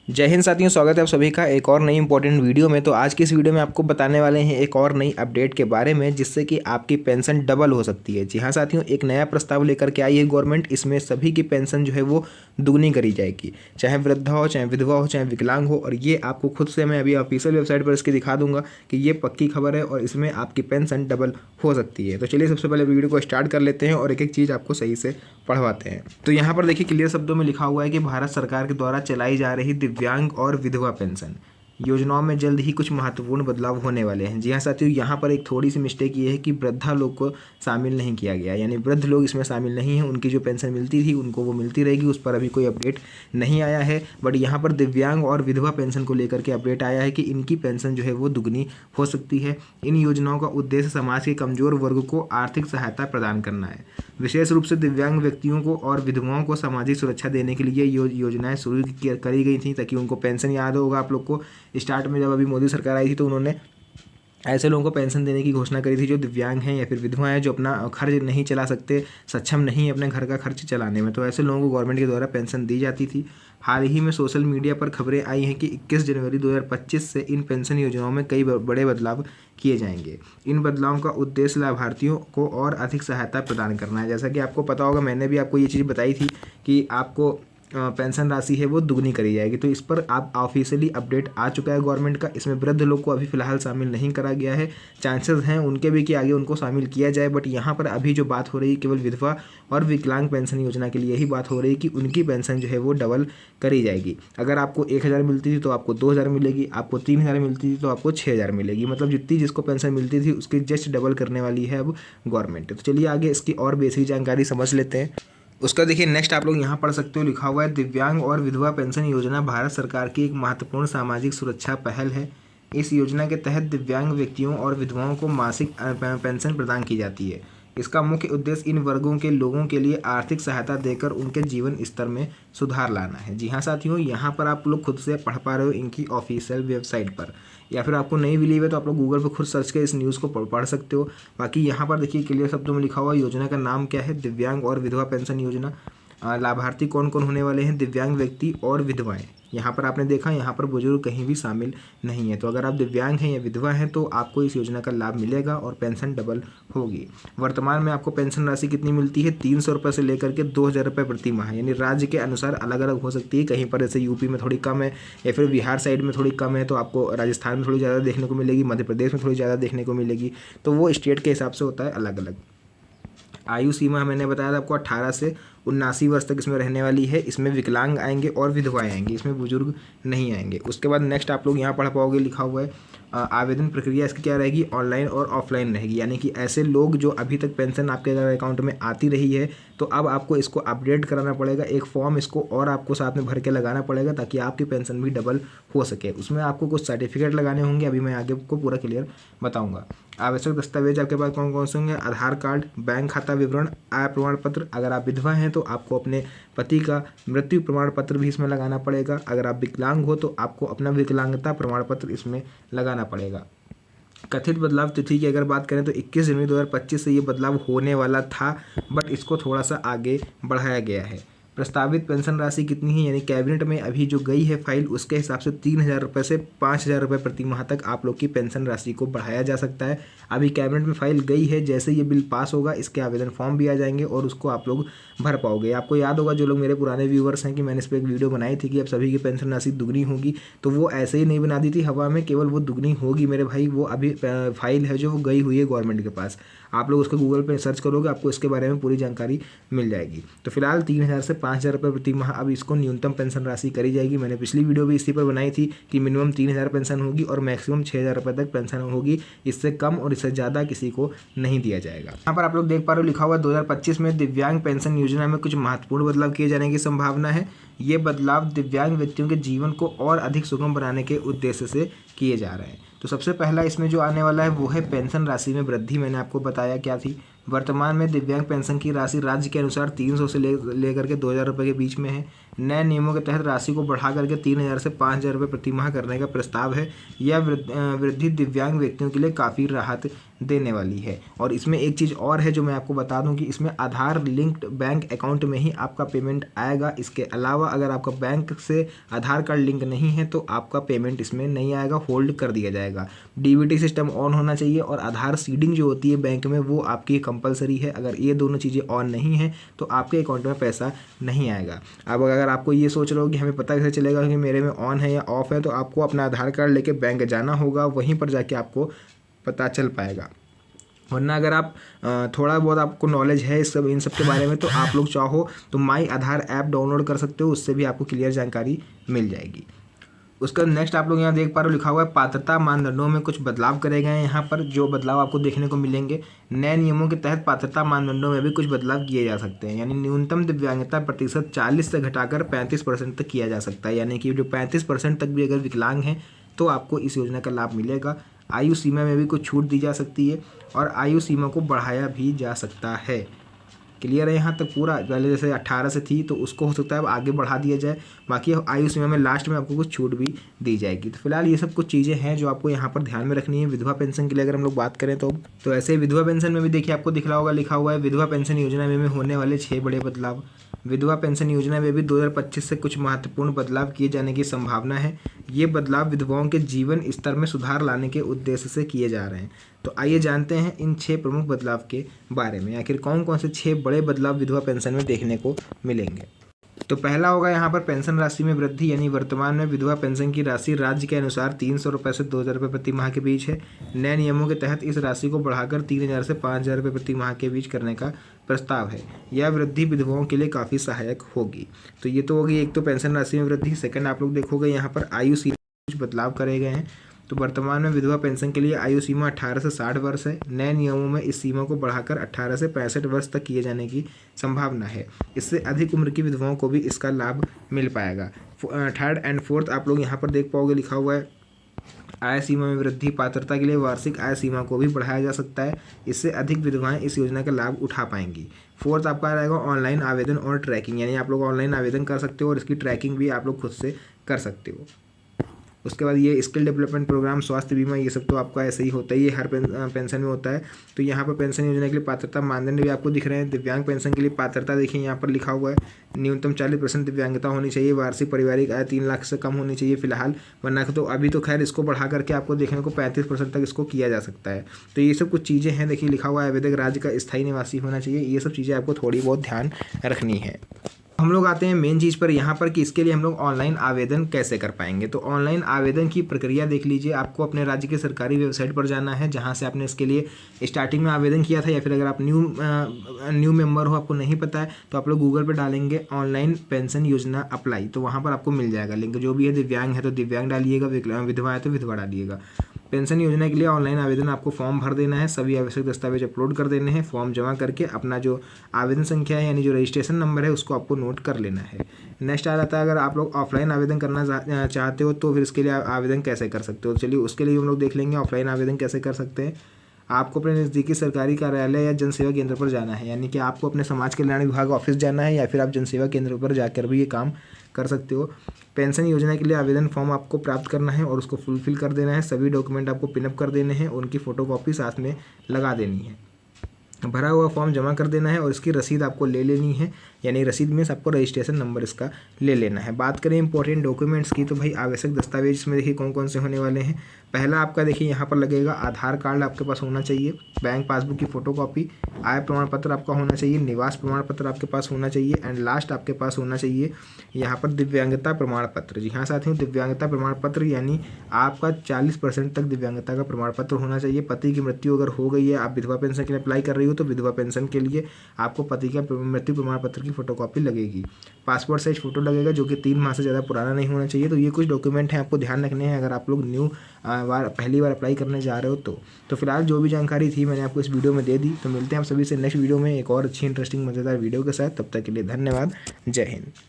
जय हिंद साथियों, स्वागत है आप सभी का एक और नई इंपॉर्टेंट वीडियो में। तो आज की इस वीडियो में आपको बताने वाले हैं एक और नई अपडेट के बारे में, जिससे कि आपकी पेंशन डबल हो सकती है। जी हाँ साथियों, एक नया प्रस्ताव लेकर के आई है गवर्नमेंट। इसमें सभी की पेंशन जो है वो दुगनी करी जाएगी, चाहे वृद्धा हो, चाहे विधवा हो, चाहे विकलांग हो। और ये आपको खुद से मैं अभी ऑफिशियल वेबसाइट पर इसकी दिखा दूंगा कि ये पक्की खबर है और इसमें आपकी पेंशन डबल हो सकती है। तो चलिए सबसे पहले वीडियो को स्टार्ट कर लेते हैं और एक एक चीज़ आपको सही से पढ़वाते हैं। तो यहाँ पर देखिए क्लियर शब्दों में लिखा हुआ है कि भारत सरकार के द्वारा चलाई जा रही दिव्यांग और विधवा पेंशन योजनाओं में जल्द ही कुछ महत्वपूर्ण बदलाव होने वाले हैं। जी हाँ साथियों, यहाँ पर एक थोड़ी सी मिस्टेक ये है कि वृद्धा लोग को शामिल नहीं किया गया, यानी वृद्ध लोग इसमें शामिल नहीं हैं। उनकी जो पेंशन मिलती थी उनको वो मिलती रहेगी, उस पर अभी कोई अपडेट नहीं आया है। बट यहाँ पर दिव्यांग और विधवा पेंशन को लेकर के अपडेट आया है कि इनकी पेंशन जो है वो दुगनी हो सकती है। इन योजनाओं का उद्देश्य समाज के कमजोर वर्ग को आर्थिक सहायता प्रदान करना है। विशेष रूप से दिव्यांग व्यक्तियों को और विधवाओं को सामाजिक सुरक्षा देने के लिए योजनाएं शुरू करी गई थी, ताकि उनको पेंशन याद होगा आप लोग को। स्टार्ट में जब अभी मोदी सरकार आई थी तो उन्होंने ऐसे लोगों को पेंशन देने की घोषणा करी थी जो दिव्यांग हैं या फिर विधवा हैं, जो अपना खर्च नहीं चला सकते, सक्षम नहीं है अपने घर का खर्च चलाने में। तो ऐसे लोगों को गवर्नमेंट के द्वारा पेंशन दी जाती थी। हाल ही में सोशल मीडिया पर खबरें आई हैं कि 21 जनवरी 2025 से इन पेंशन योजनाओं में कई बड़े बदलाव किए जाएंगे। इन बदलावों का उद्देश्य लाभार्थियों को और अधिक सहायता प्रदान करना है। जैसा कि आपको पता होगा, मैंने भी आपको ये चीज़ बताई थी कि आपको पेंशन राशि है वो दुगनी करी जाएगी। तो इस पर आप ऑफिशियली अपडेट आ चुका है गवर्नमेंट का। इसमें वृद्ध लोग को अभी फिलहाल शामिल नहीं करा गया है। चांसेस हैं उनके भी कि आगे उनको शामिल किया जाए, बट यहाँ पर अभी जो बात हो रही है केवल विधवा और विकलांग पेंशन योजना के लिए ही बात हो रही है कि उनकी पेंशन जो है वो डबल करी जाएगी। अगर आपको 1000 मिलती थी तो आपको 2000 मिलेगी, आपको 3000 मिलती थी तो आपको 6000 मिलेगी। मतलब जितनी जिसको पेंशन मिलती थी उसकी जस्ट डबल करने वाली है अब गवर्नमेंट। तो चलिए आगे इसकी और बेसिक जानकारी समझ लेते हैं। उसका देखिए नेक्स्ट आप लोग यहाँ पढ़ सकते हो, लिखा हुआ है दिव्यांग और विधवा पेंशन योजना भारत सरकार की एक महत्वपूर्ण सामाजिक सुरक्षा पहल है। इस योजना के तहत दिव्यांग व्यक्तियों और विधवाओं को मासिक पेंशन प्रदान की जाती है। इसका मुख्य उद्देश्य इन वर्गों के लोगों के लिए आर्थिक सहायता देकर उनके जीवन स्तर में सुधार लाना है। जी हाँ साथियों, यहाँ पर आप लोग खुद से पढ़ पा रहे हो इनकी ऑफिशियल वेबसाइट पर, या फिर आपको नहीं बिलीव है तो आप लोग गूगल पर खुद सर्च कर इस न्यूज़ को पढ़ सकते हो। बाकी यहाँ पर देखिए क्लियर शब्दों में लिखा हुआ योजना का नाम क्या है, दिव्यांग और विधवा पेंशन योजना। लाभार्थी कौन कौन होने वाले हैं, दिव्यांग व्यक्ति और विधवाएं। यहाँ पर आपने देखा यहाँ पर बुजुर्ग कहीं भी शामिल नहीं है। तो अगर आप दिव्यांग हैं या विधवा हैं तो आपको इस योजना का लाभ मिलेगा और पेंशन डबल होगी। वर्तमान में आपको पेंशन राशि कितनी मिलती है, 300 रुपये से लेकर के 2000 रुपये प्रति माह, यानी राज्य के अनुसार अलग अलग हो सकती है। कहीं पर जैसे यूपी में थोड़ी कम है या फिर बिहार साइड में थोड़ी कम है, तो आपको राजस्थान में थोड़ी ज़्यादा देखने को मिलेगी, मध्य प्रदेश में थोड़ी ज़्यादा देखने को मिलेगी। तो वो स्टेट के हिसाब से होता है अलग अलग। आयु सीमा मैंने बताया था आपको 18 से 79 वर्ष तक इसमें रहने वाली है। इसमें विकलांग आएंगे और विधवाएं आएंगी, इसमें बुजुर्ग नहीं आएंगे। उसके बाद नेक्स्ट आप लोग यहाँ पढ़ पाओगे, लिखा हुआ है आवेदन प्रक्रिया इसकी क्या रहेगी, ऑनलाइन और ऑफलाइन रहेगी। यानी कि ऐसे लोग जो अभी तक पेंशन आपके अगर अकाउंट में आती रही है तो अब आपको इसको अपडेट कराना पड़ेगा, एक फॉर्म इसको और आपको साथ में भर के लगाना पड़ेगा ताकि आपकी पेंशन भी डबल हो सके। उसमें आपको कुछ सर्टिफिकेट लगाने होंगे, अभी मैं आगे आपको पूरा क्लियर बताऊंगा। आवश्यक दस्तावेज आपके पास कौन कौन से होंगे, आधार कार्ड, बैंक खाता विवरण, आय प्रमाण पत्र। अगर आप विधवा हैं तो आपको अपने पति का मृत्यु प्रमाण पत्र भी इसमें लगाना पड़ेगा। अगर आप विकलांग हो तो आपको अपना विकलांगता प्रमाण पत्र इसमें लगाना पड़ेगा। कथित बदलाव तिथि की अगर बात करें तो 21 जनवरी 2025 से ये बदलाव होने वाला था, बट इसको थोड़ा सा आगे बढ़ाया गया है। प्रस्तावित पेंशन राशि कितनी है, यानी कैबिनेट में अभी जो गई है फाइल उसके हिसाब से 3000 रुपये से 5000 रुपये प्रति माह तक आप लोग की पेंशन राशि को बढ़ाया जा सकता है। अभी कैबिनेट में फाइल गई है, जैसे ये बिल पास होगा इसके आवेदन फॉर्म भी आ जाएंगे और उसको आप लोग भर पाओगे। आपको याद होगा जो लोग मेरे पुराने व्यूवर्स हैं कि मैंने इस पर एक वीडियो बनाई थी कि अब सभी की पेंशन राशि दुगनी होगी, तो वो ऐसे ही नहीं बना दी थी हवा में, केवल वो दुगनी होगी मेरे भाई। वो अभी फाइल है जो वो गई हुई है गवर्नमेंट के पास, आप लोग उसको गूगल पे सर्च करोगे आपको इसके बारे में पूरी जानकारी मिल जाएगी। तो फिलहाल 3000 से 5000 रुपये प्रति माह अब इसको न्यूनतम पेंशन राशि करी जाएगी। मैंने पिछली वीडियो भी इसी पर बनाई थी कि मिनिमम 3000 पेंशन होगी और मैक्सिमम 6000 रुपये तक पेंशन होगी, इससे कम और इससे ज़्यादा किसी को नहीं दिया जाएगा। यहाँ पर आप लोग देख पा रहे हो लिखा हुआ 2025 में दिव्यांग पेंशन योजना में कुछ महत्वपूर्ण बदलाव किए जाने की संभावना है। ये बदलाव दिव्यांग व्यक्तियों के जीवन को और अधिक सुगम बनाने के उद्देश्य से किए जा रहे हैं। तो सबसे पहला इसमें जो आने वाला है वो है पेंशन राशि में वृद्धि। मैंने आपको बताया क्या थी, वर्तमान में दिव्यांग पेंशन की राशि राज्य के अनुसार 300 से लेकर के 2000 रुपये के बीच में है। नए नियमों के तहत राशि को बढ़ा करके 3000 से 5000 रुपये प्रति माह करने का प्रस्ताव है। यह वृद्धि दिव्यांग व्यक्तियों के लिए काफ़ी राहत देने वाली है। और इसमें एक चीज़ और है जो मैं आपको बता दूं कि इसमें आधार लिंक्ड बैंक अकाउंट में ही आपका पेमेंट आएगा। इसके अलावा अगर आपका बैंक से आधार कार्ड लिंक नहीं है तो आपका पेमेंट इसमें नहीं आएगा, होल्ड कर दिया जाएगा। डीबीटी सिस्टम ऑन होना चाहिए और आधार सीडिंग जो होती है बैंक में वो आपकी कंपलसरी है। अगर ये दोनों चीज़ें ऑन नहीं है तो आपके अकाउंट में पैसा नहीं आएगा। अब अगर आपको ये सोच रहे हो कि हमें पता कैसे चलेगा कि मेरे में ऑन है या ऑफ है, तो आपको अपना आधार कार्ड लेके बैंक जाना होगा, वहीं पर जाके आपको पता चल पाएगा। वरना अगर आप थोड़ा बहुत आपको नॉलेज है इन सब के बारे में तो आप लोग चाहो तो माई आधार ऐप डाउनलोड कर सकते हो, उससे भी आपको क्लियर जानकारी मिल जाएगी। उसका नेक्स्ट आप लोग यहाँ देख पा रहे हो लिखा हुआ है पात्रता मानदंडों में कुछ बदलाव करे गए हैं। यहाँ पर जो बदलाव आपको देखने को मिलेंगे, नए नियमों के तहत पात्रता मानदंडों में भी कुछ बदलाव किए जा सकते हैं। यानी न्यूनतम दिव्यांगता प्रतिशत 40 से घटाकर 35% तक किया जा सकता है। यानी कि जो 35% तक भी अगर विकलांग हैं तो आपको इस योजना का लाभ मिलेगा। आयु सीमा में भी कुछ छूट दी जा सकती है और आयु सीमा को बढ़ाया भी जा सकता है। क्लियर है यहाँ तक पूरा? पहले जैसे 18 से थी तो उसको हो सकता है अब आगे बढ़ा दिया जाए। बाकी आयु सीमा में लास्ट में आपको कुछ छूट भी दी जाएगी। तो फिलहाल ये सब कुछ चीज़ें हैं जो आपको यहाँ पर ध्यान में रखनी है। विधवा पेंशन के लिए अगर हम लोग बात करें तो ऐसे ही विधवा पेंशन में भी देखिए आपको दिख रहा होगा लिखा हुआ है विधवा पेंशन योजना में होने वाले 6 बड़े बदलाव। विधवा पेंशन योजना में भी 2025 से कुछ महत्वपूर्ण बदलाव किए जाने की संभावना है। ये बदलाव विधवाओं के जीवन स्तर में सुधार लाने के उद्देश्य से किए जा रहे हैं। तो आइए जानते हैं इन 6 प्रमुख बदलाव के बारे में। आखिर कौन कौन से 6 बड़े बदलाव विधवा पेंशन में देखने को मिलेंगे। तो पहला होगा यहाँ पर पेंशन राशि में वृद्धि, यानी वर्तमान में विधवा पेंशन की राशि राज्य के अनुसार 300 रुपये से 2000 रुपये प्रति माह के बीच है। नए नियमों के तहत इस राशि को बढ़ाकर 3000 से 5000 रुपये प्रति माह के बीच करने का प्रस्ताव है। यह वृद्धि विधवाओं के लिए काफ़ी सहायक होगी। तो ये तो होगी एक तो पेंशन राशि में वृद्धि। सेकंड आप लोग देखोगे यहाँ पर आयु सीमा कुछ बदलाव करे गए हैं। तो वर्तमान में विधवा पेंशन के लिए आयु सीमा 18 से 60 वर्ष है। नए नियमों में इस सीमा को बढ़ाकर 18 से 65 वर्ष तक किए जाने की संभावना है। इससे अधिक उम्र की विधवाओं को भी इसका लाभ मिल पाएगा। थर्ड एंड फोर्थ आप लोग यहाँ पर देख पाओगे लिखा हुआ है आय सीमा में वृद्धि। पात्रता के लिए वार्षिक आय सीमा को भी बढ़ाया जा सकता है। इससे अधिक विधवाएं इस योजना का लाभ उठा पाएंगी। फोर्थ आपका रहेगा ऑनलाइन आवेदन और ट्रैकिंग, यानी आप लोग ऑनलाइन आवेदन कर सकते हो और इसकी ट्रैकिंग भी आप लोग खुद से कर सकते हो। उसके बाद ये स्किल डेवलपमेंट प्रोग्राम, स्वास्थ्य बीमा, ये सब तो आपका ऐसे ही होता ही है, हर पेंशन में होता है। तो यहाँ पर पेंशन योजना के लिए पात्रता मानदंड भी आपको दिख रहे हैं। दिव्यांग पेंशन के लिए पात्रता देखिए यहाँ पर लिखा हुआ है न्यूनतम 40% दिव्यांगता होनी चाहिए। वार्षिक पारिवारिक आय 3 लाख से कम होनी चाहिए फिलहाल, वरना तो अभी तो खैर इसको बढ़ा करके आपको देखने को 35% तक इसको किया जा सकता है। तो ये सब कुछ चीज़ें हैं। देखिए लिखा हुआ है आवेदक राज्य का स्थायी निवासी होना चाहिए। ये सब चीज़ें आपको थोड़ी बहुत ध्यान रखनी है। हम लोग आते हैं मेन चीज़ पर यहाँ पर कि इसके लिए हम लोग ऑनलाइन आवेदन कैसे कर पाएंगे। तो ऑनलाइन आवेदन की प्रक्रिया देख लीजिए। आपको अपने राज्य की सरकारी वेबसाइट पर जाना है जहाँ से आपने इसके लिए स्टार्टिंग में आवेदन किया था, या फिर अगर आप न्यू मेंबर हो, आपको नहीं पता है, तो आप लोग गूगल पर डालेंगे ऑनलाइन पेंशन योजना अप्लाई, तो वहाँ पर आपको मिल जाएगा लिंक। जो भी है दिव्यांग है तो दिव्यांग डालिएगा, विधवा है तो विधवा डालिएगा। पेंशन योजना के लिए ऑनलाइन आवेदन आपको फॉर्म भर देना है, सभी आवश्यक दस्तावेज अपलोड कर देने हैं। फॉर्म जमा करके अपना जो आवेदन संख्या है यानी जो रजिस्ट्रेशन नंबर है उसको आपको नोट कर लेना है। नेक्स्ट आ जाता है अगर आप लोग ऑफलाइन आवेदन करना चाहते हो तो फिर इसके लिए आवेदन कैसे कर सकते हो। चलिए उसके लिए हम लोग देख लेंगे ऑफलाइन आवेदन कैसे कर सकते हैं। आपको अपने नज़दीकी सरकारी कार्यालय या जनसेवा केंद्र पर जाना है, यानी कि आपको अपने समाज कल्याण विभाग ऑफिस जाना है, या फिर आप जनसेवा केंद्र पर जाकर भी ये काम कर सकते हो। पेंशन योजना के लिए आवेदन फॉर्म आपको प्राप्त करना है और उसको फुलफिल कर देना है। सभी डॉक्यूमेंट आपको पिनअप कर देने हैं, उनकी फ़ोटोकॉपी साथ में लगा देनी है। भरा हुआ फॉर्म जमा कर देना है और इसकी रसीद आपको ले लेनी है, यानी रसीद में आपको रजिस्ट्रेशन नंबर इसका ले लेना है। बात करें इंपॉर्टेंट डॉक्यूमेंट्स की तो भाई आवश्यक दस्तावेज इसमें देखिए कौन कौन से होने वाले हैं। पहला आपका देखिए यहाँ पर लगेगा आधार कार्ड आपके पास होना चाहिए, बैंक पासबुक की फ़ोटोकॉपी, आय प्रमाण पत्र आपका होना चाहिए, निवास प्रमाण पत्र आपके पास होना चाहिए, एंड लास्ट आपके पास होना चाहिए यहाँ पर दिव्यांगता प्रमाण पत्र। जी हाँ साथियों, दिव्यांगता प्रमाण पत्र यानी आपका 40% तक दिव्यांगता का प्रमाण पत्र होना चाहिए। पति की मृत्यु अगर हो गई है, आप विधवा पेंशन के लिए अप्लाई कर रही हो तो विधवा पेंशन के लिए आपको पति का मृत्यु प्रमाण पत्र की फोटोकॉपी लगेगी। पासपोर्ट साइज फोटो लगेगा जो कि 3 माह से ज़्यादा पुराना नहीं होना चाहिए। तो ये कुछ डॉक्यूमेंट हैं आपको ध्यान रखने हैं अगर आप लोग पहली बार अप्लाई करने जा रहे हो तो फिलहाल जो भी जानकारी थी मैंने आपको इस वीडियो में दे दी। तो मिलते हैं आप सभी से नेक्स्ट वीडियो में एक और अच्छी इंटरेस्टिंग मज़ेदार वीडियो के साथ। तब तक के लिए धन्यवाद। जय हिंद।